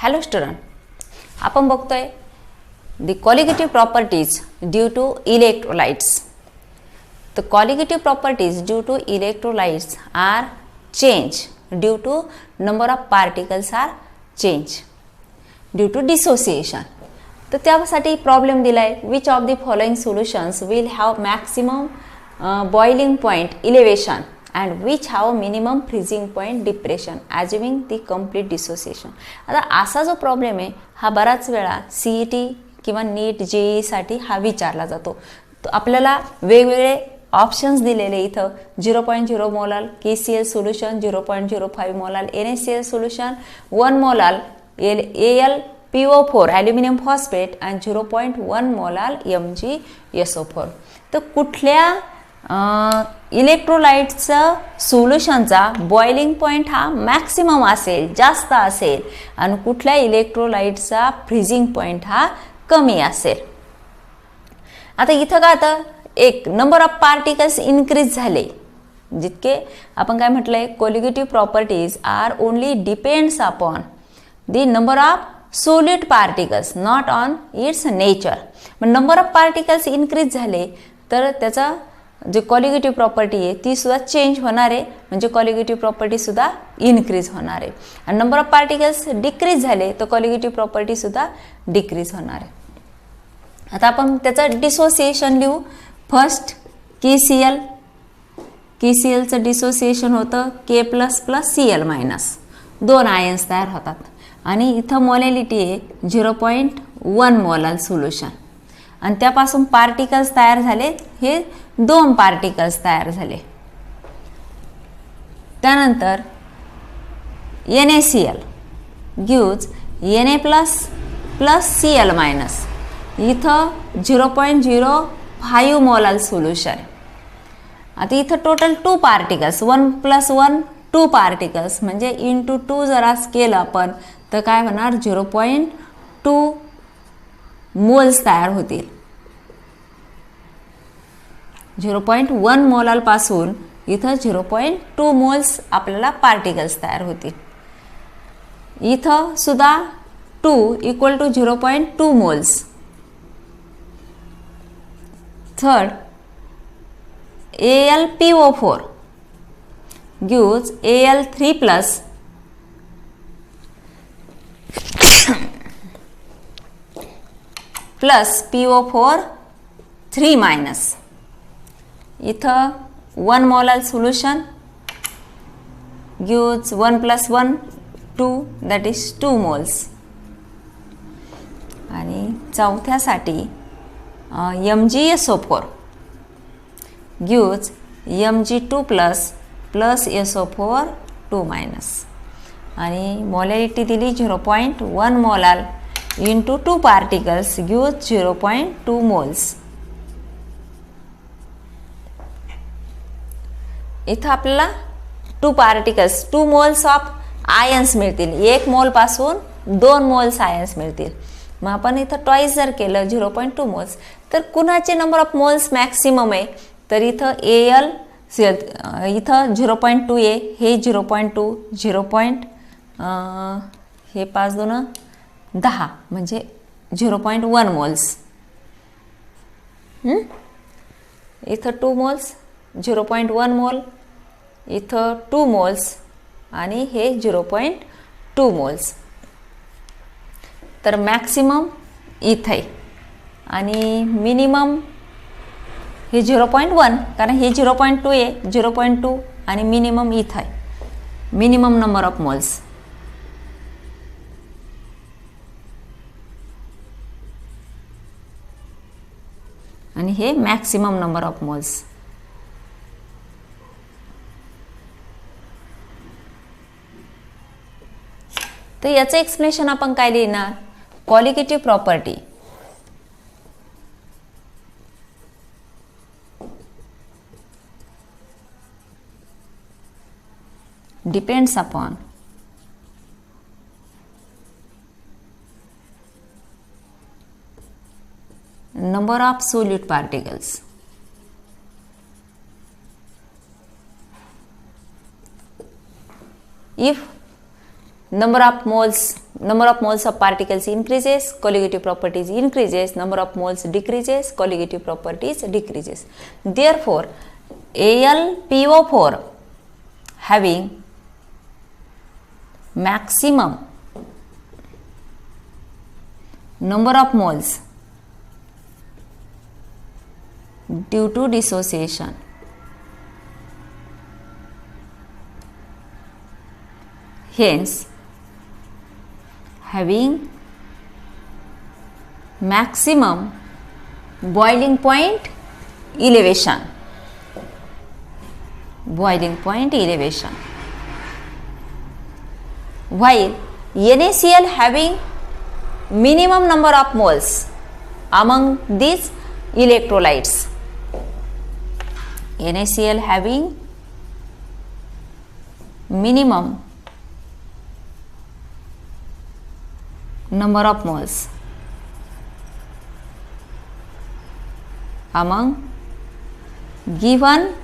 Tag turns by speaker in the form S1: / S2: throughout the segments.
S1: Hello student, आपण बघतोय the colligative properties due to electrolytes. The colligative properties due to electrolytes are change due to number of particles are change due to dissociation. तर त्यासाठी problem दिलाय, which of the following solutions will have maximum boiling point elevation and which have minimum freezing point depression assuming the complete dissociation. आता असा जो problem आहे हा बराच वेळा CET किंवा नीट JEE साठी हा विचारला जातो. तो आपल्याला वेगवेगळे ऑप्शन्स दिलेले इथं 0.0 molal KCl solution, 0.05 molal NaCl solution, 1 molal AlPO4 aluminium phosphate आणि 0.1 मोलाल MgSO4. तर कुठल्या इलेक्ट्रोलाइटचं सोल्युशनचा बॉइलिंग पॉईंट हा मॅक्सिमम असेल, जास्त असेल, आणि कुठल्या इलेक्ट्रोलाइटचा फ्रीजिंग पॉईंट हा कमी असेल. आता इथं का आता एक नंबर ऑफ पार्टिकल्स इन्क्रीज झाले, जितके आपण काय म्हटलंय, colligative properties are only depends upon the number of solid particles, not on its nature. मग नंबर ऑफ पार्टिकल्स इन्क्रीज झाले तर त्याचा जे कॉलिगेटिव्ह प्रॉपर्टी आहे ती सुद्धा चेंज होणार आहे, म्हणजे कॉलिगेटिव्ह प्रॉपर्टी सुद्धा इन्क्रीज होणार आहे. आणि नंबर ऑफ पार्टिकल्स डिक्रीज झाले तर कॉलिगेटिव्ह प्रॉपर्टी सुद्धा डिक्रीज होणार आहे. आता आपण त्याचं डिसोसिएशन लिहू. फर्स्ट KClचं डिसोसिएशन होतं K++Cl-, 2 आयन्स तयार होतात. आणि इथं मोलॅलिटी आहे 0.1 मोलाल सोल्युशन, आणि त्यापासून पार्टिकल्स तयार झाले, हे 2 पार्टिकल्स तयार झाले. त्यानंतर NaCl गिव्ज Na++Cl-, इथं 0.05 मोलाल सोल्युशन. आता इथं टोटल 2 पार्टिकल्स, 1+1 2 पार्टिकल्स, म्हणजे इंटू 2 जर आज केलं आपण तर काय होणार, 0.2 मोल्स तयार होतील. 0.1 मोलाल पासून इथं 0.2 मोल्स आपल्याला पार्टिकल्स तयार होतील. इथं सुद्धा 2 equal to 0.2 moles. Third AlPO4 gives Al3+ plus PO4 3-. इथं 1 molal solution gives 1+1 2, that is 2 moles. आणि चौथ्यासाठी MgSO4 gives Mg2+ plus SO4 2-. आणि मोलॅरिटी दिली 0.1 molal into 2 particles gives 0.2 moles. इथं आपल्याला 2 पार्टिकल्स 2 मोल्स ऑफ आयन्स मिळतील. 1 मोल पासून 2 मोल्स आयन्स मिळतील. मग आपण इथं टॉईस जर केलं 0.2 मोल्स तर कुणाचे नंबर ऑफ मोल्स मॅक्सिमम आहे, तर इथं इथं 0.2 आहे, हे 0.2 हे 5 2 10 म्हणजे 0.1 मोल्स. इथं 2 मोल्स 0.1 मोल, इथं 2 मोल्स आणि हे 0.2 मोल्स. तर मॅक्सिमम इथं आहे आणि मिनिमम हे 0.1, कारण हे 0.2 आहे, 0.2 आणि मिनिमम इथं आहे, मिनिमम नंबर ऑफ मोल्स. आणि हे मॅक्सिमम नंबर ऑफ मोल्स. तर याचं एक्सप्लेनेशन आपण काय लिहिणार, colligative property depends upon number of solid particles. If number of moles number of moles of particles increases, colligative properties increases, number of moles decreases, colligative properties decreases. Therefore, AlPO4 having maximum number of moles due to dissociation. Hence, having maximum boiling point elevation. Boiling point elevation. While NaCl having minimum number of moles among these electrolytes. NaCl having minimum number of moles among given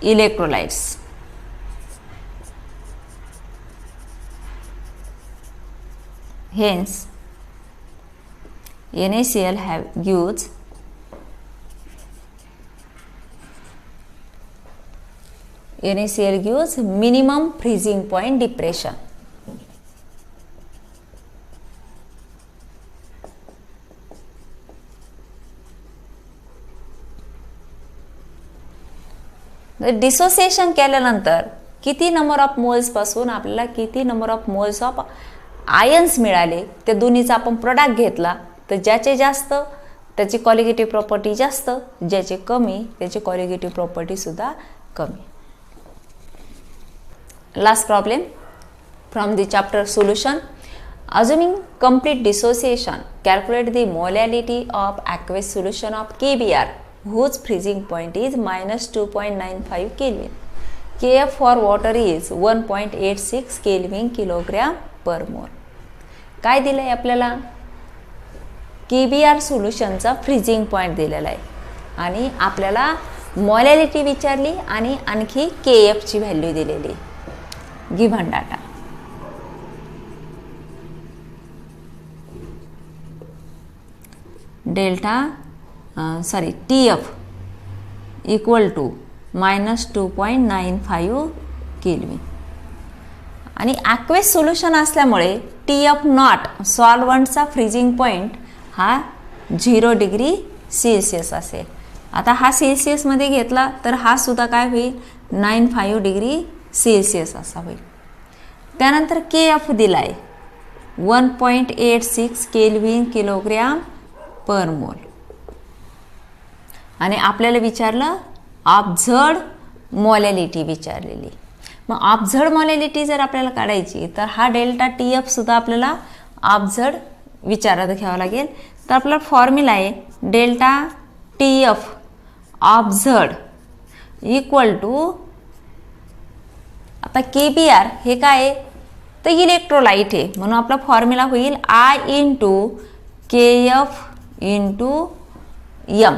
S1: electrolytes. Hence, NaCl gives minimum freezing point depression. Dissociation केल्यानंतर किती number of moles पासून आपल्याला किती number of moles of ions मिळाले, ते दोन्हीचा आपण product घेतला तर ज्याचे जास्त त्याची कॉलिगेटिव्ह प्रॉपर्टी जास्त, ज्याचे कमी त्याची कॉलिगेटिव्ह प्रॉपर्टी सुद्धा कमी. Last problem from the chapter solution. Assuming complete dissociation, calculate the molality of aqueous solution of KBr whose freezing point is minus 2.95 Kelvin. Kf for water is 1.86 Kelvin kilogram per mole. काय दिलंय आपल्याला? KBr सोल्युशनचा freezing point दिलेला आहे आणि आपल्याला molality विचारली आणि आणखी Kf ची व्हॅल्यू दिलेली. Given data. TF equal to minus 2.95 Kelvin आणि ॲक्वेस सोल्युशन असल्यामुळे TF नॉट सॉल्व्हंटचा फ्रीजिंग पॉइंट हा 0 डिग्री सेल्सिअस असेल. आता हा सेल्सिअसमध्ये घेतला तर हा सुद्धा काय होईल 95 डिग्री सेल्सिअस असा होईल. त्यानंतर KF दिलाय 1.86 केल्विन किलोग्राम पर मोल आणि आपल्याला विचारलं ऑब्झर्व्ड मोलॅलिटी विचारलेली. मग ऑब्झर्व्ड मोलॅलिटी जर आपल्याला काढायची तर हा डेल्टा TF सुद्धा आपल्याला ऑब्झर्व्ड विचारात घ्यावा लागेल. तर आपला फॉर्म्युला आहे डेल्टा TF ऑब्झर्व्ड इक्वल टू, आता KBr हे काय आहे तर इलेक्ट्रोलाइट आहे म्हणून आपला फॉर्म्युला होईल I into KF into M.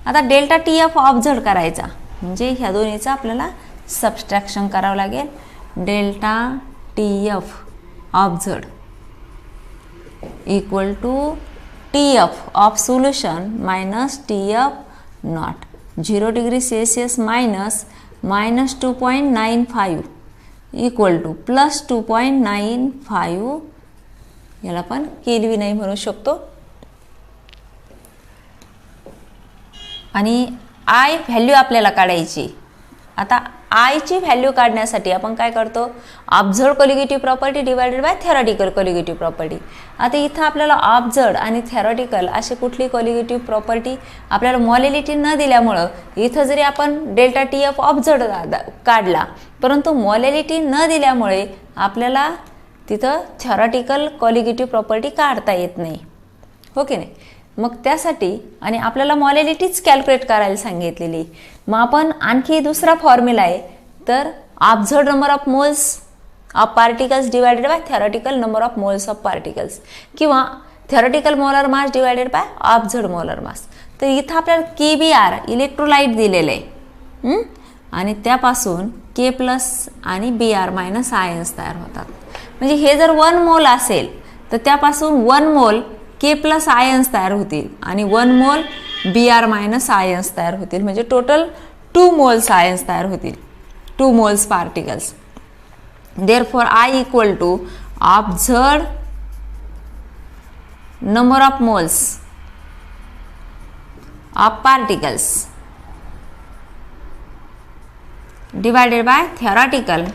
S1: आता डेल्टा TF ऑब्झर्व करायचा म्हणजे ह्या दोन्हीचा आपल्याला सबस्ट्रॅक्शन करावं लागेल. Delta TF observe equal to TF of solution minus TF naught 0 degree Celsius minus 2.95 equal to plus 2.95, याला आपण केल्विन नाही म्हणू शकतो. आणि I व्हॅल्यू आपल्याला काढायची. आता I ची व्हॅल्यू काढण्यासाठी आपण काय करतो observed colligative property divided by theoretical colligative property. आता इथं आपल्याला ऑब्झर्व्ड आणि थेरॉटिकल अशी कुठली कॉलिगेटिव्ह प्रॉपर्टी आपल्याला मोलॅलिटी न दिल्यामुळं इथं जरी आपण डेल्टा TF ऑब्झर्व्ड काढला परंतु मोलॅलिटी न दिल्यामुळे आपल्याला तिथं थेरॉटिकल कॉलिगेटिव्ह प्रॉपर्टी काढता येत नाही, हो की नाही. मग त्यासाठी आणि आपल्याला मोलॅलिटीच कॅल्क्युलेट करायला सांगितलेली. मग आपण आणखी दुसरा फॉर्म्युला आहे तर observed number of moles of particles divided by theoretical number of moles of particles किंवा theoretical molar mass divided by observed molar mass. तर इथं आपल्याला KBr इलेक्ट्रोलाइट दिलेलं आहे आणि त्यापासून K+ आणि Br- आयन्स तयार होतात. म्हणजे हे जर 1 मोल असेल तर त्यापासून 1 मोल के प्लस आयन्स तयार होतील आणि 1 मोल Br मायनस आयन्स तयार होतील, म्हणजे टोटल 2 मोल्स आयन्स तयार होतील, 2 moles particles. Therefore I equal to observed number of moles of particles divided by theoretical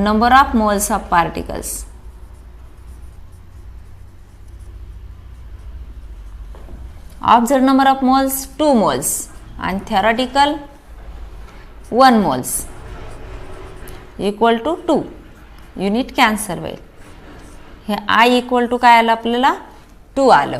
S1: number of moles of particles. Observed number of moles 2 moles and theoretical 1 moles equal to 2. Unit cancel होईल. हे I equal to काय आलं आपल्याला 2 आलं.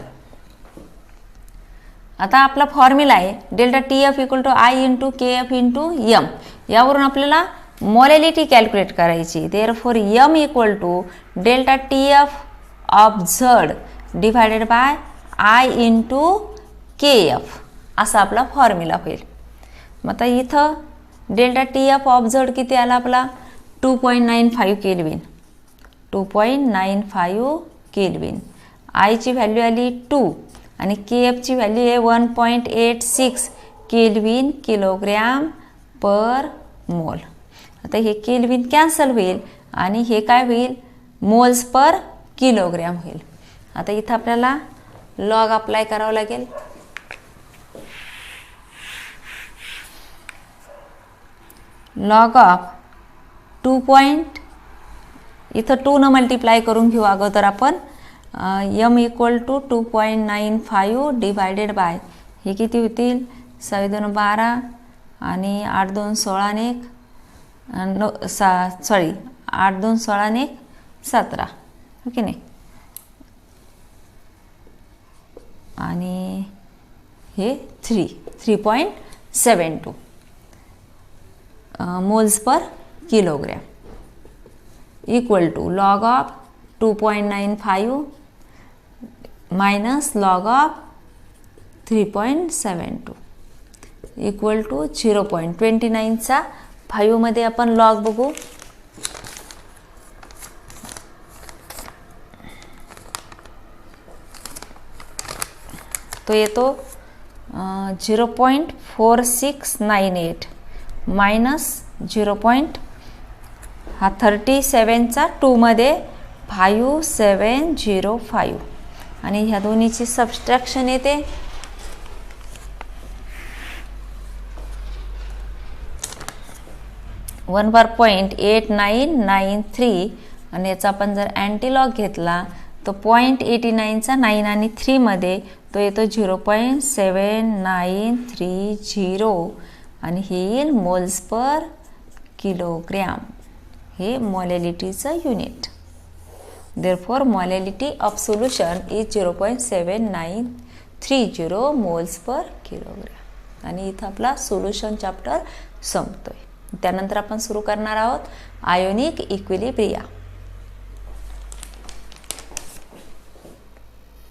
S1: आता आपला formula आहे delta TF equal to I into KF into M. यावरून आपल्याला मोलॅलिटी कॅल्क्युलेट करायची. Therefore M equal to delta TF observed divided by I into KF असा आपला फॉर्म्युला होईल. मग आता इथं डेल्टा TF ऑब्झर्वड किती आला आपला 2.95 केल्विन, 2.95 केल्विन. I ची व्हॅल्यू आली 2 आणि KF ची व्हॅल्यू आहे 1.86 केल्विन किलोग्रॅम पर मोल. आता हे केल्विन कॅन्सल होईल आणि हे काय होईल मोल्स पर किलोग्रॅम होईल. आता इथं आपल्याला लॉग अप्लाय करावं लागेल. Log of 2. इथं 2 न मल्टिप्लाय करून घेऊ अगोदर आपण. M equal to 2.95 divided by हे किती होतील 6 2 12 आणि 8 2 16 आणि 8 2 16 आणि 17 ओके नाही. आणि हे 3.72 moles per kilogram equal to log of 2.95 minus log of 3.72 equal to 0.29चा 5 मध्ये आपण लॉग बघू. तो येतो 0.4698 मायनस 37चा 2 मध्ये 5705 आणि ह्या दोन्हीची सबस्ट्रॅक्शन येते 1/.8993 आणि याचा आपण जर अँटीलॉग घेतला तो 0.89चा 9 आणि 3 मध्ये तो येतो 0.7930 आणि हे येईल मोल्स पर किलोग्रॅम. हे मोलॅलिटीचं unit. Therefore molality of solution is 0.7930 moles per kilogram. आणि इथं आपला सोल्युशन चॅप्टर संपतोय. त्यानंतर आपण सुरू करणार आहोत आयोनिक इक्विलिब्रिया.